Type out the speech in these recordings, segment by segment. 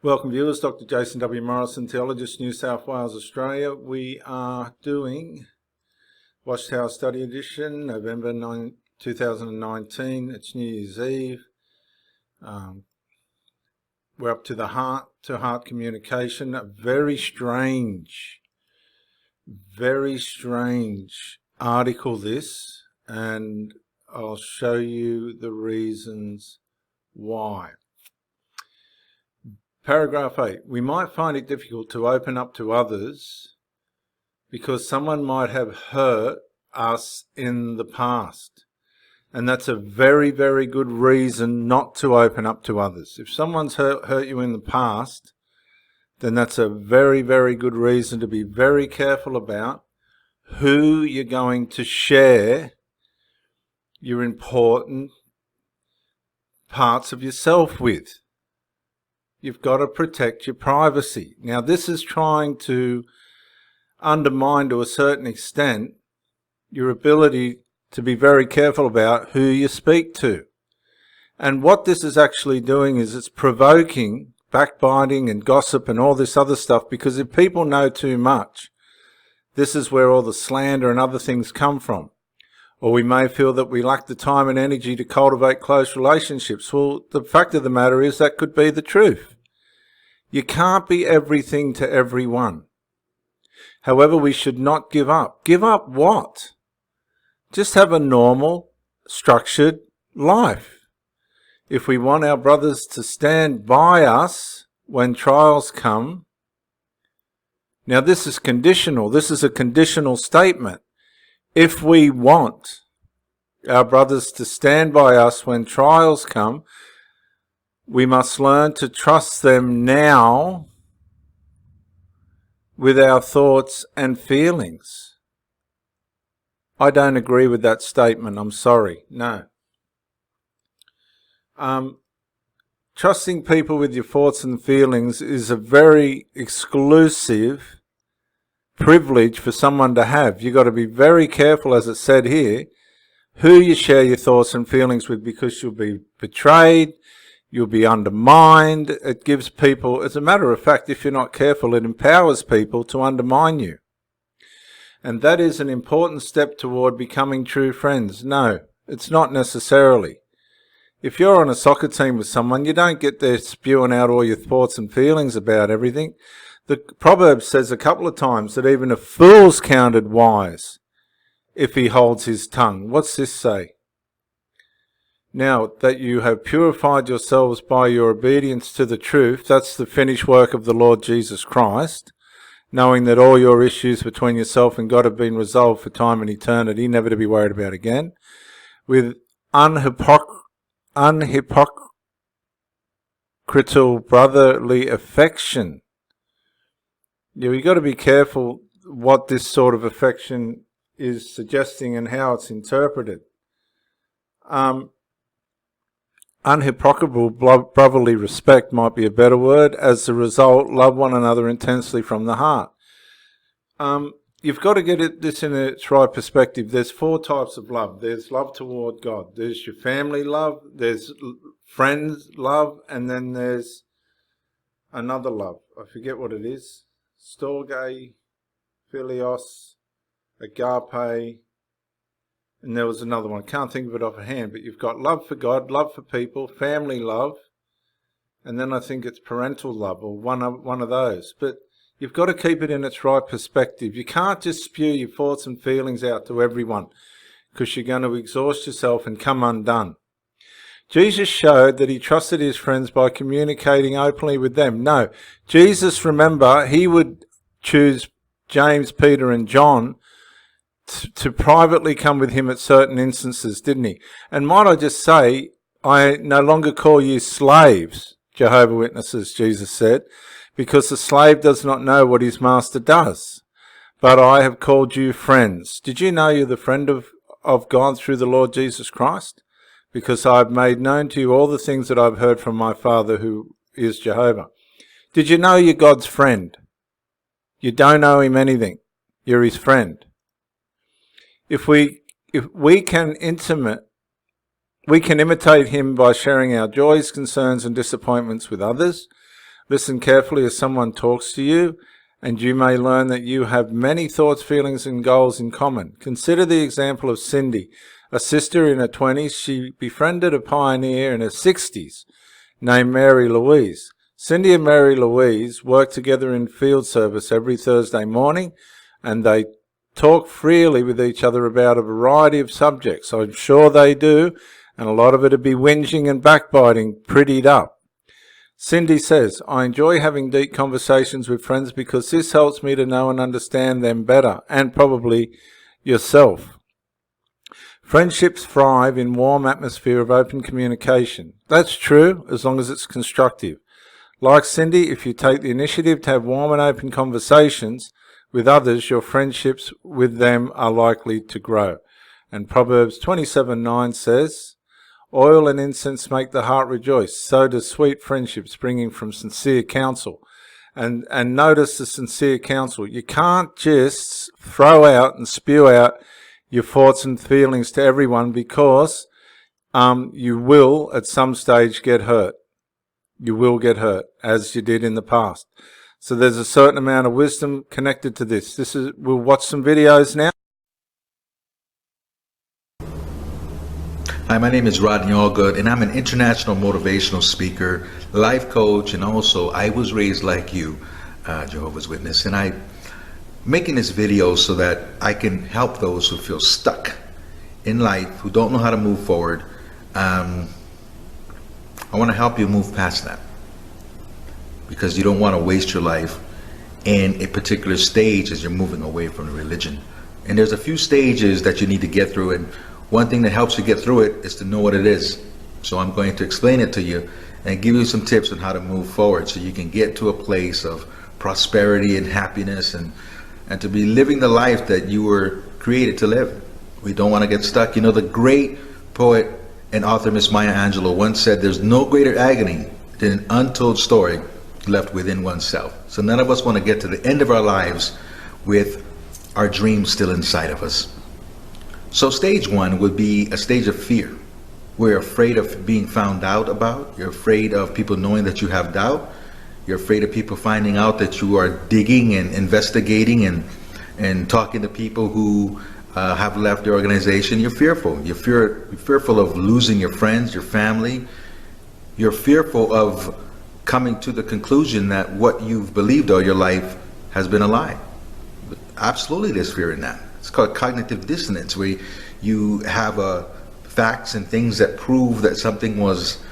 Welcome viewers, Dr. Jason W. Morrison, Theologist, New South Wales, Australia. We are doing Watchtower Study Edition, November 2019. It's New Year's Eve. We're up to the heart-to-heart communication. A very strange article this, and I'll show you the reasons why. Paragraph 8. We might find it difficult to open up to others because someone might have hurt us in the past. And that's a very, very good reason not to open up to others. If someone's hurt you in the past, then that's a very, very good reason to be very careful about who you're going to share your important parts of yourself with. You've got to protect your privacy. Now, this is trying to undermine to a certain extent your ability to be very careful about who you speak to. And what this is actually doing is it's provoking backbiting and gossip and all this other stuff, because if people know too much, this is where all the slander and other things come from. Or we may feel that we lack the time and energy to cultivate close relationships. Well, the fact of the matter is that could be the truth. You can't be everything to everyone. However, we should not give up. Give up what? Just have a normal, structured life. If we want our brothers to stand by us when trials come, now this is conditional. This is a conditional statement. If we want our brothers to stand by us when trials come, we must learn to trust them now with our thoughts and feelings. I don't agree with that statement. I'm sorry. No. Trusting people with your thoughts and feelings is a very exclusive privilege for someone to have. You've got to be very careful, as it said here, who you share your thoughts and feelings with, because you'll be betrayed. You'll be undermined. It gives people, as a matter of fact, if you're not careful, it empowers people to undermine you. And that is an important step toward becoming true friends. No, it's not necessarily. If you're on a soccer team with someone, you don't get there spewing out all your thoughts and feelings about everything. The proverb says a couple of times that even a fool's counted wise if he holds his tongue. What's this say? Now, that you have purified yourselves by your obedience to the truth, that's the finished work of the Lord Jesus Christ, knowing that all your issues between yourself and God have been resolved for time and eternity, never to be worried about again, with unhypocritical brotherly affection. You've got to be careful what this sort of affection is suggesting and how it's interpreted. Unhypocritical brotherly respect might be a better word. As a result, love one another intensely from the heart. You've got to get this in its right perspective. There's 4 types of love. There's love toward God. There's your family love. There's friends love. And then there's another love. I forget what it is. Storge, Philios, Agape. And there was another one. I can't think of it offhand, but you've got love for God, love for people, family love, and then I think it's parental love, or one of those. But you've got to keep it in its right perspective. You can't just spew your thoughts and feelings out to everyone, because you're going to exhaust yourself and come undone. Jesus showed that he trusted his friends by communicating openly with them. No, Jesus, remember, he would choose James, Peter, and John to privately come with him at certain instances, didn't he? And might I just say, I no longer call you slaves, Jehovah Witnesses, Jesus said, because the slave does not know what his master does. But I have called you friends. Did you know you're the friend of God through the Lord Jesus Christ? Because I've made known to you all the things that I've heard from my Father who is Jehovah. Did you know you're God's friend? You don't owe him anything. You're his friend. If we can imitate him by sharing our joys, concerns and disappointments with others. Listen carefully as someone talks to you, and you may learn that you have many thoughts, feelings, and goals in common. Consider the example of Cindy, a sister in her 20s. She befriended a pioneer in her 60s named Mary Louise. Cindy and Mary Louise work together in field service every Thursday morning, and they talk freely with each other about a variety of subjects. I'm sure they do, and a lot of it would be whinging and backbiting prettied up. Cindy says, I enjoy having deep conversations with friends because this helps me to know and understand them better, and probably yourself. Friendships thrive in warm atmosphere of open communication. That's true, as long as it's constructive. Like Cindy, if you take the initiative to have warm and open conversations with others, your friendships with them are likely to grow. And Proverbs 27:9 says, oil and incense make the heart rejoice, so does sweet friendship springing from sincere counsel. And notice the sincere counsel. You can't just throw out and spew out your thoughts and feelings to everyone, because you will at some stage get hurt. You will get hurt, as you did in the past. So there's a certain amount of wisdom connected to this. We'll watch some videos now. Hi, my name is Rodney Allgood, and I'm an international motivational speaker, life coach, and also I was raised like you, Jehovah's Witness. And I'm making this video so that I can help those who feel stuck in life, who don't know how to move forward. I want to help you move past that, because you don't want to waste your life in a particular stage as you're moving away from the religion. And there's a few stages that you need to get through, and one thing that helps you get through it is to know what it is. So I'm going to explain it to you and give you some tips on how to move forward so you can get to a place of prosperity and happiness, and to be living the life that you were created to live. We don't want to get stuck. You know, the great poet and author Miss Maya Angelou once said, there's no greater agony than an untold story left within oneself. So none of us want to get to the end of our lives with our dreams still inside of us. So stage one would be a stage of fear. We're afraid of being found out about. You're afraid of people knowing that you have doubt. You're afraid of people finding out that you are digging and investigating and talking to people who have left the organization. You're fearful. You're fearful of losing your friends, your family. You're fearful of coming to the conclusion that what you've believed all your life has been a lie. Absolutely, there's fear in that. It's called cognitive dissonance, where you have facts and things that prove that something was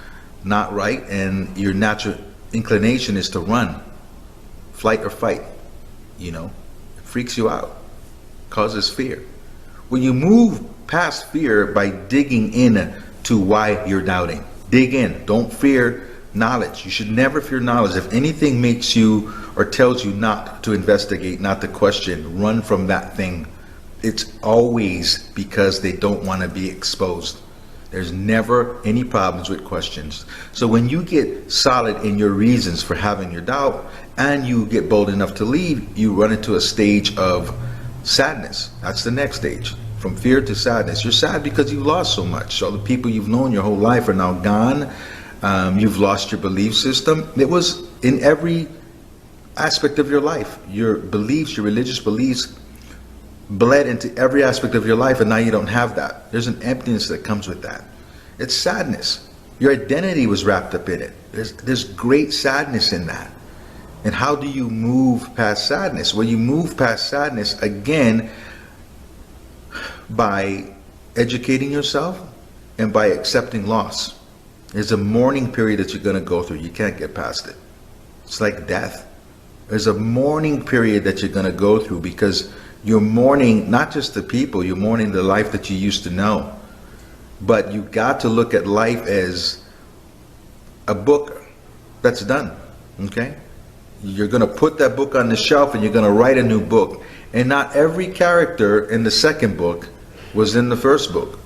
not right, and your natural inclination is to run, flight or fight. You know, it freaks you out, causes fear. When you move past fear by digging in to why you're doubting, dig in. Don't fear knowledge. You should never fear knowledge. If anything makes you or tells you not to investigate, not to question, run from that thing. It's always because they don't want to be exposed. There's never any problems with questions. So when you get solid in your reasons for having your doubt, and you get bold enough to leave, you run into a stage of sadness. That's the next stage. From fear to sadness. You're sad because you lost so much. So the people you've known your whole life are now gone. You've lost your belief system. It was in every aspect of your life. Your beliefs, your religious beliefs, bled into every aspect of your life, and now you don't have that. There's an emptiness that comes with that. It's sadness. Your identity was wrapped up in it. There's great sadness in that. And how do you move past sadness? Well, you move past sadness, again, by educating yourself and by accepting loss. There's a mourning period that you're going to go through. You can't get past it. It's like death. There's a mourning period that you're going to go through, because you're mourning not just the people, you're mourning the life that you used to know. But you got to look at life as a book that's done, okay? You're going to put that book on the shelf and you're going to write a new book. And not every character in the second book was in the first book.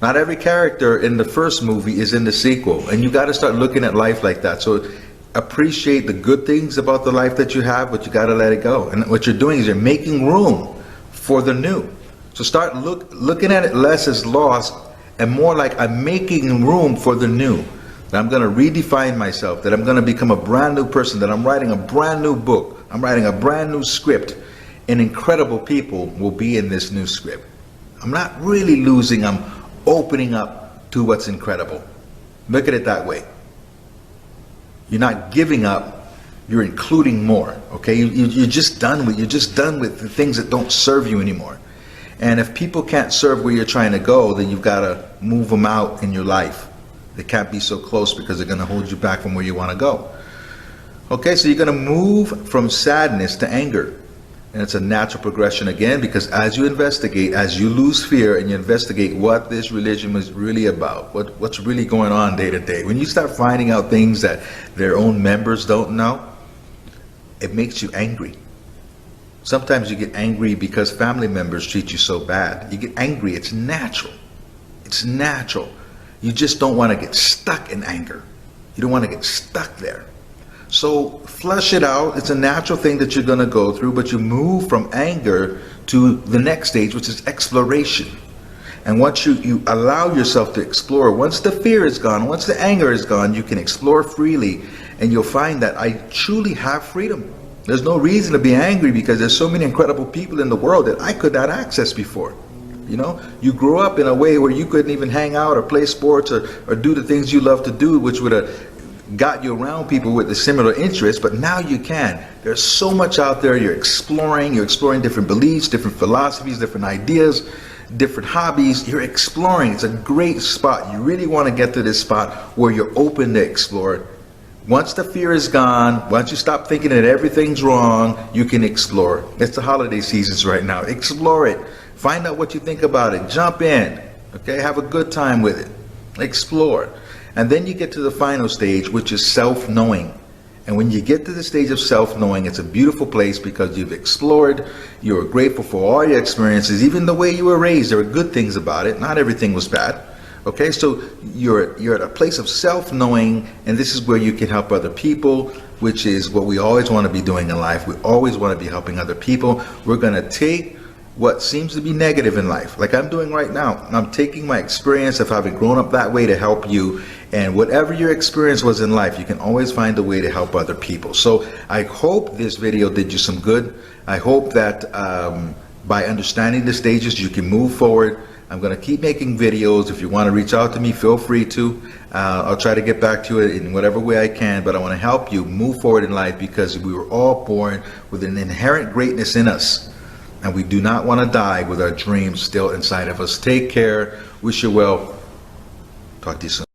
Not every character in the first movie is in the sequel. And you got to start looking at life like that. So appreciate the good things about the life that you have, but you got to let it go. And what you're doing is you're making room for the new. So start looking at it less as lost and more like, I'm making room for the new. that I'm going to redefine myself, that I'm going to become a brand new person, that I'm writing a brand new book, I'm writing a brand new script, and incredible people will be in this new script. I'm not really losing, I'm opening up to what's incredible. Look at it that way. You're not giving up, you're including more. Okay, you're just done with the things that don't serve you anymore. And if people can't serve where you're trying to go, then you've got to move them out in your life. They can't be so close because they're going to hold you back from where you want to go. Okay, so you're going to move from sadness to anger. And it's a natural progression again, because as you investigate, as you lose fear and you investigate what this religion is really about, what's really going on day to day, when you start finding out things that their own members don't know, it makes you angry. Sometimes you get angry because family members treat you so bad. You get angry. It's natural. It's natural. You just don't want to get stuck in anger. You don't want to get stuck there. So flush it out. It's a natural thing that you're going to go through, but you move from anger to the next stage, which is exploration. And once you allow yourself to explore, once the fear is gone, once the anger is gone, you can explore freely, and you'll find that I truly have freedom. There's no reason to be angry because there's so many incredible people in the world that I could not access before. You know, you grew up in a way where you couldn't even hang out or play sports or do the things you love to do, which would have got you around people with a similar interests, but now you can. There's so much out there. You're exploring different beliefs, different philosophies, different ideas, different hobbies. You're exploring. It's a great spot. You really want to get to this spot where you're open to explore. Once the fear is gone, once you stop thinking that everything's wrong, you can explore. It's the holiday seasons right now. Explore it. Find out what you think about it. Jump in. Okay, have a good time with it. Explore. And then you get to the final stage, which is self-knowing. And when you get to the stage of self-knowing, it's a beautiful place because you've explored, you're grateful for all your experiences, even the way you were raised. There are good things about it. Not everything was bad. Okay, so you're at a place of self-knowing, and this is where you can help other people, which is what we always want to be doing in life. We always want to be helping other people. We're going to take what seems to be negative in life, like I'm doing right now. I'm taking my experience of having grown up that way to help you, and whatever your experience was in life, you can always find a way to help other people. So I hope this video did you some good. I hope that by understanding the stages, you can move forward. I'm going to keep making videos. If you want to reach out to me, feel free to. I'll try to get back to you in whatever way I can, but I want to help you move forward in life because we were all born with an inherent greatness in us. And we do not want to die with our dreams still inside of us. Take care. Wish you well. Talk to you soon.